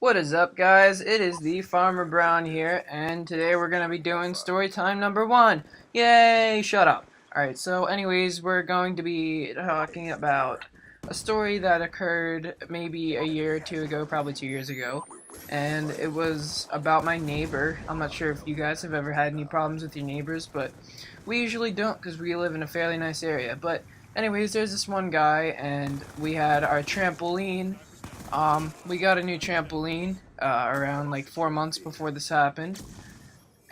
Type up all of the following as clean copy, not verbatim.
What is up, guys? It is the Farmer Brown here, and today we're going to be doing story time number 1. Yay! Shut up. Alright, so anyways, we're going to be talking about a story that occurred maybe a year or two ago, probably 2 years ago, and it was about my neighbor. I'm not sure if you guys have ever had any problems with your neighbors, but we usually don't because we live in a fairly nice area. But anyways, there's this one guy, and we had our trampoline. We got a new trampoline around like 4 months before this happened,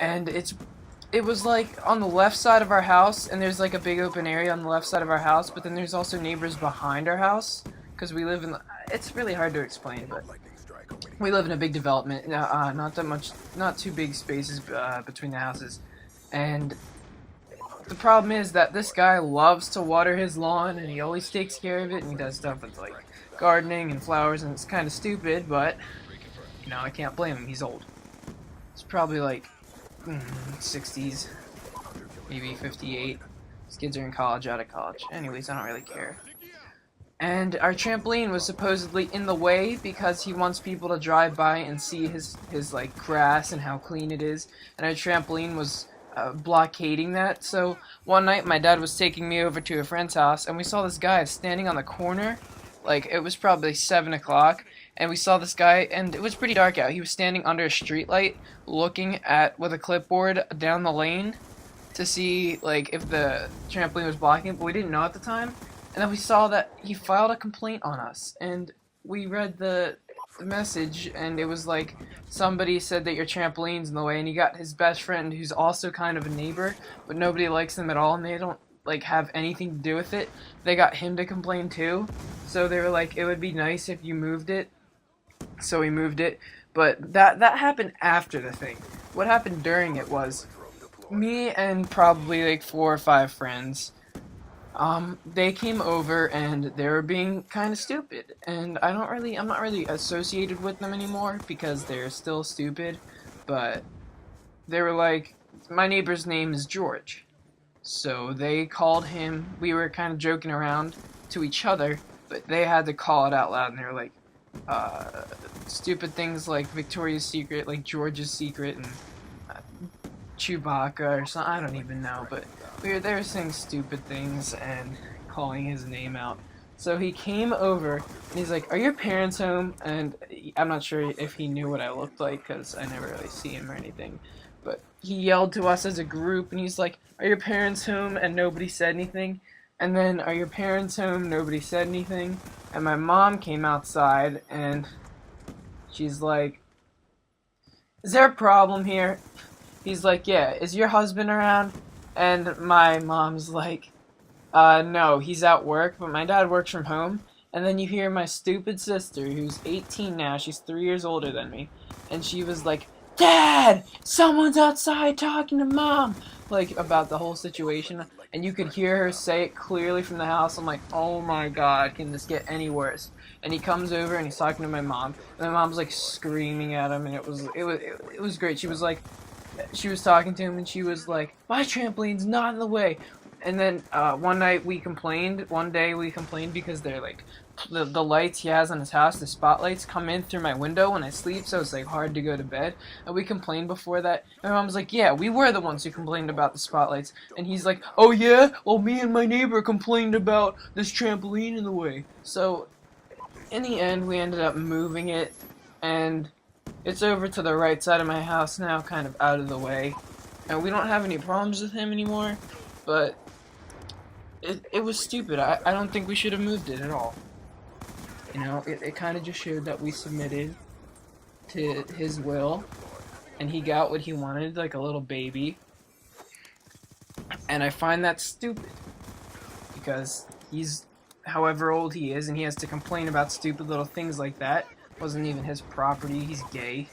and it was like on the left side of our house, and there's like a big open area on the left side of our house, but then there's also neighbors behind our house because we live in. It's really hard to explain, but we live in a big development, not that much, not too big spaces between the houses, and the problem is that this guy loves to water his lawn, and he always takes care of it, and he does stuff with like gardening and flowers, and it's kind of stupid, but I can't blame him. He's old. It's probably like 60s, maybe 58. His kids are in college, out of college. Anyways, I don't really care. And our trampoline was supposedly in the way because he wants people to drive by and see his like grass and how clean it is. And our trampoline was blockading that. So one night my dad was taking me over to a friend's house, and we saw this guy standing on the corner. Like, it was probably 7 o'clock, and we saw this guy, and it was pretty dark out. He was standing under a streetlight looking at with a clipboard down the lane to see like if the trampoline was blocking it, but we didn't know at the time. And then we saw that he filed a complaint on us, and we read the message, and it was like somebody said that your trampoline's in the way, and he got his best friend who's also kind of a neighbor, but nobody likes them at all, and they don't like have anything to do with it. They got him to complain too, so they were like, it would be nice if you moved it. So we moved it, but that happened after the thing. What happened during it was me and probably like 4 or 5 friends. They came over and they were being kind of stupid, and I'm not really associated with them anymore because they're still stupid, but they were like, my neighbor's name is George, so they called him. We were kind of joking around to each other, but they had to call it out loud, and they were like, stupid things like Victoria's Secret, like George's Secret, and Chewbacca or something. I don't even know, but they were saying stupid things and calling his name out. So he came over and he's like, "Are your parents home?" And I'm not sure if he knew what I looked like because I never really see him or anything. But he yelled to us as a group, and he's like, "Are your parents home?" And nobody said anything. And then, "Are your parents home?" Nobody said anything. And my mom came outside and she's like, "Is there a problem here?" He's like, "Yeah, is your husband around?" And my mom's like, no, he's at work, but my dad works from home." And then you hear my stupid sister, who's 18 now, she's 3 years older than me, and she was like, "Dad, someone's outside talking to Mom," like about the whole situation, and you could hear her say it clearly from the house. I'm like, oh my god, can this get any worse? And he comes over and he's talking to my mom, and my mom's like screaming at him, and it was great. She was talking to him, and she was like, "My trampoline's not in the way." And then one day we complained because they're like the lights he has on his house, the spotlights come in through my window when I sleep, so it's like hard to go to bed. And we complained before that. And my mom's like, "Yeah, we were the ones who complained about the spotlights." And he's like, "Oh yeah? Well, me and my neighbor complained about this trampoline in the way." So in the end, we ended up moving it, and it's over to the right side of my house now, kind of out of the way. And we don't have any problems with him anymore, but it was stupid. I don't think we should have moved it at all. It kind of just showed that we submitted to his will, and he got what he wanted, like a little baby. And I find that stupid, because he's however old he is, and he has to complain about stupid little things like that. Wasn't even his property. He's gay.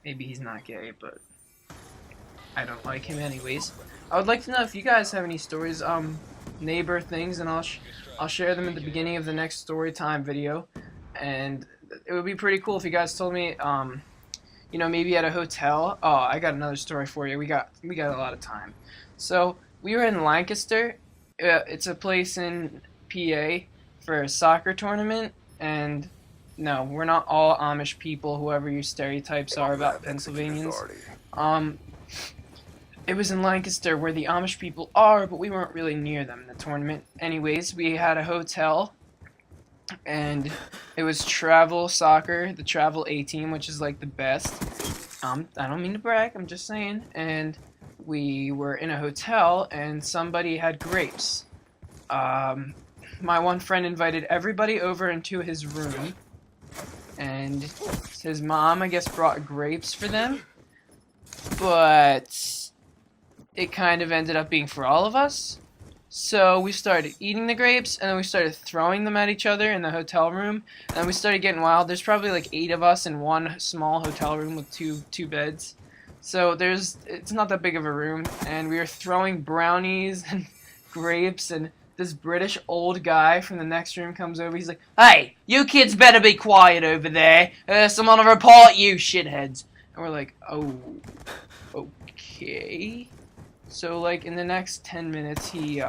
Maybe he's not gay, but I don't like him anyways. I would like to know if you guys have any stories, neighbor things, and I'll share them at the beginning of the next story time video. And it would be pretty cool if you guys told me, maybe at a hotel. Oh, I got another story for you. We got a lot of time. So we were in Lancaster. It's a place in PA for a soccer tournament, and no, we're not all Amish people, whoever your stereotypes are about Pennsylvanians. Um, it was in Lancaster where the Amish people are, but we weren't really near them in the tournament. Anyways, we had a hotel, and it was travel soccer, the travel A team, which is like the best. I don't mean to brag, I'm just saying. And we were in a hotel, and somebody had grapes. Um, my one friend invited everybody over into his room, and his mom, I guess, brought grapes for them, but it kind of ended up being for all of us. So we started eating the grapes, and then we started throwing them at each other in the hotel room, and then we started getting wild. There's probably like 8 of us in one small hotel room with two beds. So it's not that big of a room, and we were throwing brownies and grapes, and this British old guy from the next room comes over. He's like, "Hey, you kids better be quiet over there. Someone will report you, shitheads." And we're like, "Oh, okay." So like in the next 10 minutes, he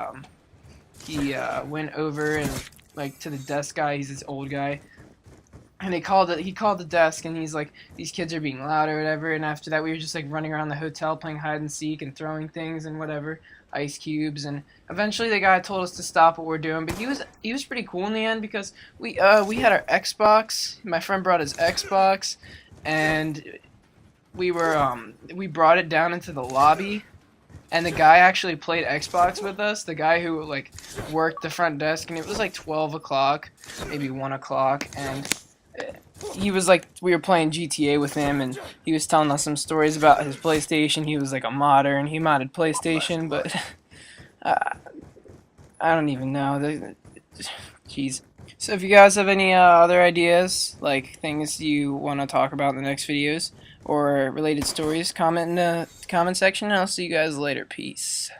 went over and like to the desk guy. He's this old guy, and he called the desk, and he's like, "These kids are being loud or whatever." And after that, we were just like running around the hotel playing hide and seek and throwing things and whatever, ice cubes. And eventually, the guy told us to stop what we're doing. But he was pretty cool in the end because we had our Xbox. My friend brought his Xbox, and we brought it down into the lobby. And the guy actually played Xbox with us, the guy who like worked the front desk, and it was like 12 o'clock, maybe 1 o'clock, and he was like, we were playing GTA with him, and he was telling us some stories about his PlayStation. He was like a modder, and he modded PlayStation, but I don't even know. Jeez. So if you guys have any other ideas, like things you want to talk about in the next videos, or related stories, comment in the comment section, and I'll see you guys later. Peace.